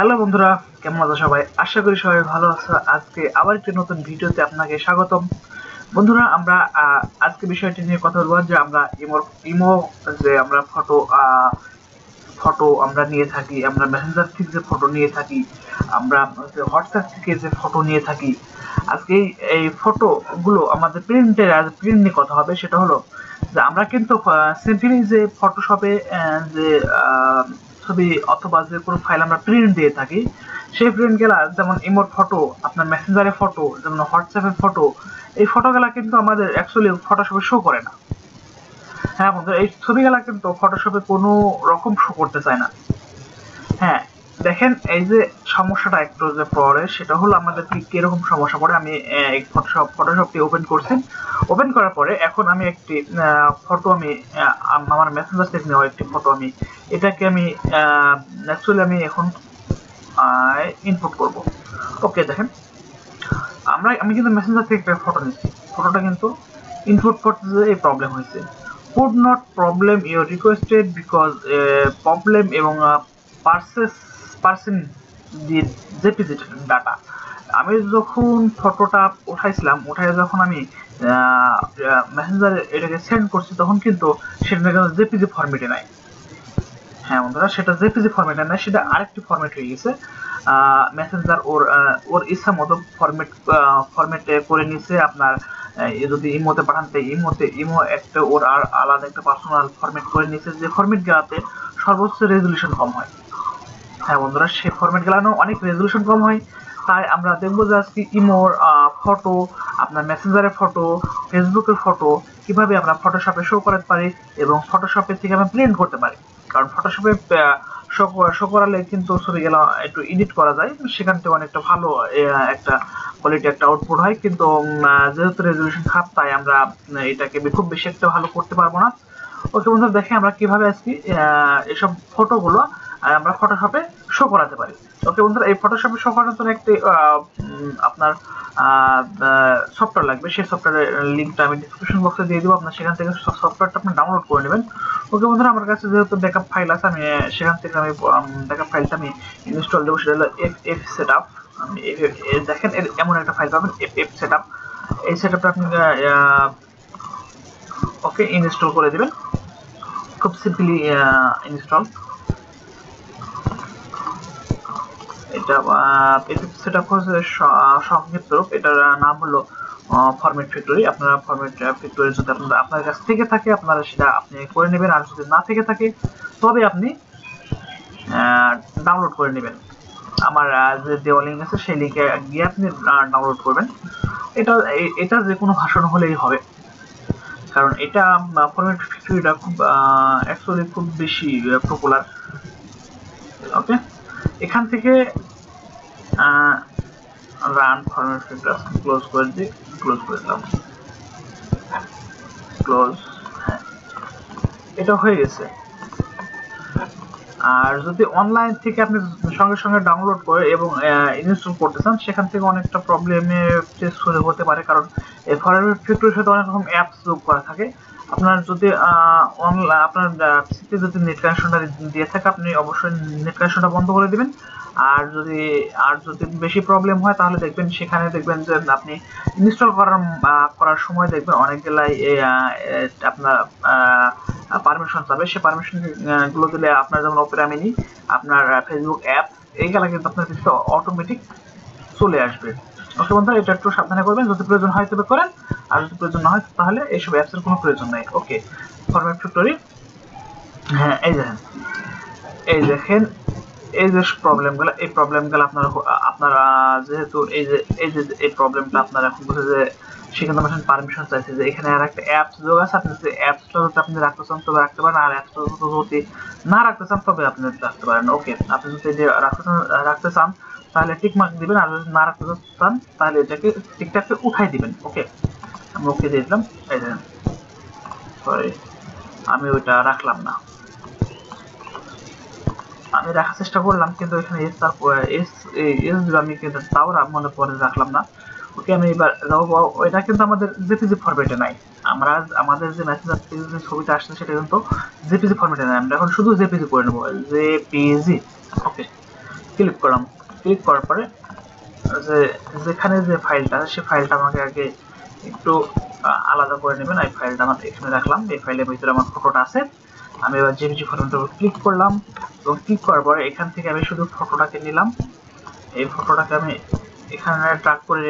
Hello বন্ধুরা, কেমন আছো সবাই? আশা করি সবাই ভালো আছো। আজকে আবার একটি নতুন ভিডিওতে আপনাকে স্বাগতম। বন্ধুরা, আমরা আজকে বিষয়টি নিয়ে কথা বলবো যে আমরা ইমো যে আমরা ফটো আমরা নিয়ে থাকি, আমরা মেসেঞ্জার থেকে যে ফটো নিয়ে থাকি, আমরা হোয়াটসঅ্যাপ থেকে যে ফটো নিয়ে থাকি। আজকে এই ফটো গুলো আমাদের প্রিন্ট নিয়ে কথা হবে। সেটা হলো যে আমরা কিন্তু সিম্পলি যে ফটোশপে যে ছবি অথবা যে কোনো ফাইল আমরা প্রিন্ট দিয়ে থাকি, সেই প্রিন্ট গেলা যেমন ইমোর ফটো, আপনার মেসেঞ্জারের ফটো, যেমন হোয়াটসঅ্যাপের ফটো, এই ফটোগুলা কিন্তু আমাদের অ্যাকচুয়ালি ফটোশপে শো করে না। হ্যাঁ বন্ধু, এই ছবিগুলা কিন্তু ফটোশপে কোনো রকম শো করতে চায় না। হ্যাঁ, দেখেন এই যে সমস্যাটা একটু যে পড়ে, সেটা হলো আমাদের কি কিরকম সমস্যা পড়ে। আমি এই ফটোশপটি ওপেন করছি। ওপেন করার পরে এখন আমি একটি ফটো আমি আমার মেসেঞ্জার থেকে নেওয়া একটি ফটো আমি এটাকে আমি অ্যাকচুয়ালি আমি এখন ইনপুট করব। ওকে, দেখেন আমি কিন্তু মেসেঞ্জার থেকে একটা ফটো নিচ্ছি। ফটোটা কিন্তু ইনপুট করতে যে এই প্রবলেম হয়েছে। could not problem your requested because problem এবং পার্সেন দি জেপিজি ডাটা। আমি যখন ফটোটা উঠাই যখন আমি মেসেঞ্জারে এটাকে সেন্ড করছি, তখন কিন্তু সেটা কিন্তু জেপিজি ফরম্যাটে নাই। হ্যাঁ বন্ধুরা, সেটা জেপিজি ফরম্যাটে নাই, সেটা আরেকটি ফরম্যাট হয়ে গেছে। মেসেঞ্জার ওর ইচ্ছা মতো ফরম্যাটে করে নিছে। আপনার যদি ইমোতে পাঠান, তো ইমো একটা ওর আর আলাদা একটা পার্সোনাল ফরম্যাট করে নিছে, যে ফরম্যাট গুলাতে সর্বোচ্চ রেজলিউশন কম হয়। হ্যাঁ বন্ধুরা, সেই ফরম্যাট গুলানো অনেক রেজলিউশন কম হয়। তাই আমরা দেখবো যে আজকে ইমোর ফটো, আপনার মেসেঞ্জারের ফটো, ফেসবুকের ফটো কিভাবে আমরা ফটোশপে শো করাতে পারি এবং ফটোশপে থেকে আমরা প্রিন্ট করতে পারি। কারণ ফটোশপে শো করালে কিন্তু ছবিগুলো একটু এডিট করা যায়, সেখান থেকে অনেকটা ভালো একটা কোয়ালিটি একটা আউটপুট হয়। কিন্তু যেহেতু রেজলিউশন খারাপ, তাই আমরা এটাকে খুব বেশি একটা ভালো করতে পারবো না। ওকে বন্ধুরা, দেখে আমরা কিভাবে আজকে এসব ফটোগুলো আমরা ফটোশপে শো করাতে পারি। ওকে বন্ধুরা, এই ফটোশপে শো করার জন্য একটি আপনার সফটওয়্যার লাগবে। সেই সফটওয়্যারের লিঙ্কটা আমি ডিসক্রিপশন বক্সে দিয়ে দিব। আপনার সেখান থেকে সফটওয়্যারটা আপনি ডাউনলোড করে নেবেন। ওকে বন্ধুরা, আমার কাছে যেহেতু ব্যাকআপ ফাইল আছে, আমি সেখান থেকে আমি ব্যাকআপ ফাইলটা আমি ইনস্টল দেবো। সেটা হলো এফ সেটআপ। আপনি দেখেন এমন একটা ফাইল পাবেন, এফ সেটআপ। এই সেটআপটা আপনি ওকে ইনস্টল করে দিবেন। খুব সিম্পলি ইনস্টল। এটা সেটআপ হচ্ছে সংক্ষিপ্ত রূপ। এটার নাম হলো ফরম্যাট ফ্যাক্টরি। আপনারা ফরম্যাট ফ্যাক্টরি যদি আপনার কাছ থেকে থাকে, আপনারা সেটা আপনি করে নেবেন। আর যদি না থেকে থাকে, তবে আপনি ডাউনলোড করে নেবেন। আমার যে দেওয়া লিঙ্ক আছে, সেই লিঙ্কে গিয়ে আপনি ডাউনলোড করবেন। এটা যে কোনো ভাষণ হলেই হবে, কারণ এটা ফরম্যাট ফ্যাক্টরিটা খুব অ্যাকচুয়ালি খুব বেশি পপুলার। ওকে, এখান থেকে রান ফরম্যাট ফিল্টার ক্লোজ করে দিই, ক্লোজ করে দিলাম, ক্লোজ। হ্যাঁ, এটা হয়ে গেছে। আর যদি অনলাইন থেকে আপনি সঙ্গে সঙ্গে ডাউনলোড করে এবং ইনস্টল করতে চান, সেখান থেকে অনেকটা প্রবলেমে ফেস হতে পারে। কারণ এই ফরম্যাট ফিল্টারের সাথে অনেক রকম অ্যাপস যোগ করা থাকে। আপনার যদি আপনার পিসিতে যদি নেট কানেকশনটা দিয়ে থাকে, আপনি অবশ্যই নেট কানেকশনটা বন্ধ করে দিবেন। আর যদি বেশি প্রবলেম হয়, তাহলে সেখানে দেখবেন যে আপনি ইনস্টল করার সময় দেখবেন অনেক গেলাই আপনার পারমিশন চাবে। সে পারমিশন গুলো দিলে আপনার যেমন ওপেরা মিনি, আপনার ফেসবুক অ্যাপ, এইগুলা কিন্তু আপনার কিছু অটোমেটিক চলে আসবে। ওকে বন্ধুরা, এটা একটু সাবধানে করবেন। যদি প্রয়োজন হয় তবে করেন, আর যদি প্রয়োজন না হয় তাহলে এইসব অ্যাপসের কোনো প্রয়োজন নাই। ওকে, ফরম্যাট ফ্যাক্টরি। হ্যাঁ, এই দেখেন এই যে প্রবলেমগুলো আপনারা যেহেতু এই প্রবলেমটা আপনারা এখন বুঝে যে সেখানে আমার পারমিশন চাইছে, যে এখানে আর একটা অ্যাপস যোগ আছে। আপনি যদি অ্যাপসটা যদি আপনি রাখতে চান তবে রাখতে পারেন, আর অ্যাপসটা যদি না রাখতে চান তবে আপনি রাখতে পারেন। ওকে, আপনি যদি রাখতে চান তাহলে টিক মার্ক দিবেন, আর যদি না রাখতে চান তাহলে এটাকে টিকটাকে উঠাই দিবেন। ওকে, আমি ওকে দিয়ে দিলাম। এই দেখেন, সরি আমি ওইটা রাখলাম না, আমি রাখার চেষ্টা করলাম, কিন্তু এখানে আমি কিন্তু তাও মনে পরে রাখলাম না। ওকে, আমি এবার এটা কিন্তু আমাদের জেপিজি ফরম্যাটে নাই। আমাদের যে মেসেঞ্জার থেকে যে ছবিটা আসছে, সেটা কিন্তু জেপিজি ফরম্যাটে নাই। আমরা এখন শুধু জেপিজি করে নেবো, জেপিজি। ওকে, ক্লিক করলাম। ক্লিক করার পরে যেখানে যে ফাইলটা আছে সেই ফাইলটা আমাকে আগে একটু আলাদা করে নেবেন। এই ফাইলটা আমার এখানে রাখলাম। এই ফাইলের ভিতরে আমার ফটোটা আছে। আমি এবার জেপিজি ফটোটার উপর ক্লিক করলাম এবং ক্লিক করার পরে এখান থেকে আমি শুধু ফটোটাকে নিলাম। এই ফটোটাকে আমি এখানে ড্র্যাগ করে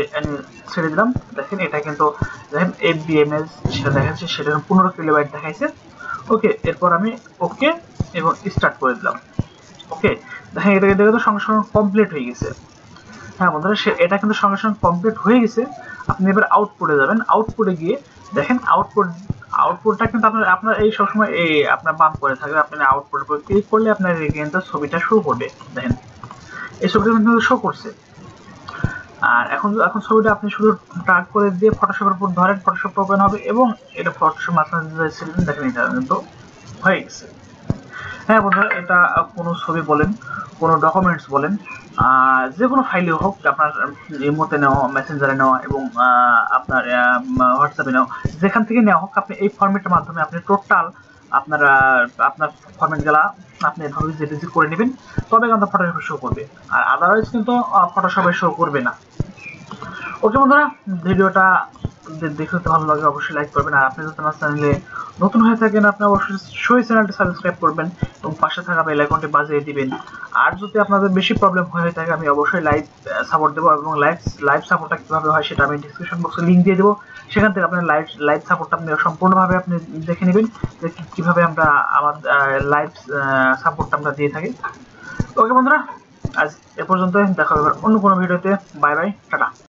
ছেড়ে দিলাম। দেখেন এটা কিন্তু দেখেন FBMS সেটা দেখাচ্ছে, সেটা 15 কিলোবাইট দেখাইছে। ওকে, এরপর আমি ওকে এবং স্টার্ট করে দিলাম। ওকে, দেখেন এটা কিন্তু সঙ্গে সঙ্গে কমপ্লিট হয়ে গেছে। হ্যাঁ বন্ধুরা, এটা কিন্তু সঙ্গে সঙ্গে কমপ্লিট হয়ে গেছে। আপনি এবার আউটপুটে যাবেন। আউটপুটে গিয়ে দেখেন আউটপুটটা কিন্তু আপনার এই সবসময় এই আপনার বাম করে থাকবে। আপনি আউটপুটের উপর ক্লিক করলে আপনার কিন্তু ছবিটা শো করবে। দেখেন এই ছবিটা কিন্তু শো করছে। আর এখন ছবিটা আপনি শুধু ড্র্যাগ করে দিয়ে ফটোশপের উপর ধরেন, ফটোশপ ওপেন হবে এবং এটা ফটোশপ মাঝখানে ছিলেন দেখেন এটা কিন্তু হয়ে গেছে। হ্যাঁ বন্ধুরা, এটা কোনো ছবি বলেন, কোনো ডকুমেন্টস বলেন, যে কোনো ফাইলে হোক, আপনার ইমোতে নেওয়া, মেসেঞ্জারে নেওয়া এবং আপনার হোয়াটসঅ্যাপে নেওয়া, যেখান থেকে নেওয়া হোক, আপনি এই ফরম্যাটের মাধ্যমে আপনি টোটাল আপনার ফরম্যাটগুলা আপনি এভাবে জেপিজি করে নেবেন, তবে কিন্তু ফটোশপে শো করবে। আর আদারওয়াইজ কিন্তু ফটোশপে শো করবে না। ওকে বন্ধুরা, ভিডিওটা দেখতে ভালো লাগে অবশ্যই লাইক করবেন। আর আপনি যদি আমার চ্যানেলে নতুন হয়ে থাকেন আপনি অবশ্যই চ্যানেলটি সাবস্ক্রাইব করবেন এবং পাশে থাকা বেল আইকনটি বাজিয়ে দিবেন। আর যদি আপনাদের বেশি প্রবলেম হয়ে থাকে আমি অবশ্যই লাইভ সাপোর্ট দেবো এবং লাইভ সাপোর্টটা কীভাবে হয় সেটা আমি ডিসক্রিপশন বক্সে লিঙ্ক দিয়ে দেবো। সেখান থেকে আপনার লাইভ সাপোর্টটা আপনি সম্পূর্ণভাবে আপনি দেখে নেবেন যে কীভাবে আমরা আমাদের লাইভ সাপোর্টটা আমরা দিয়ে থাকি। ওকে বন্ধুরা, আজ এ পর্যন্ত, দেখা হবে অন্য কোনো ভিডিওতে। Bye bye, tata.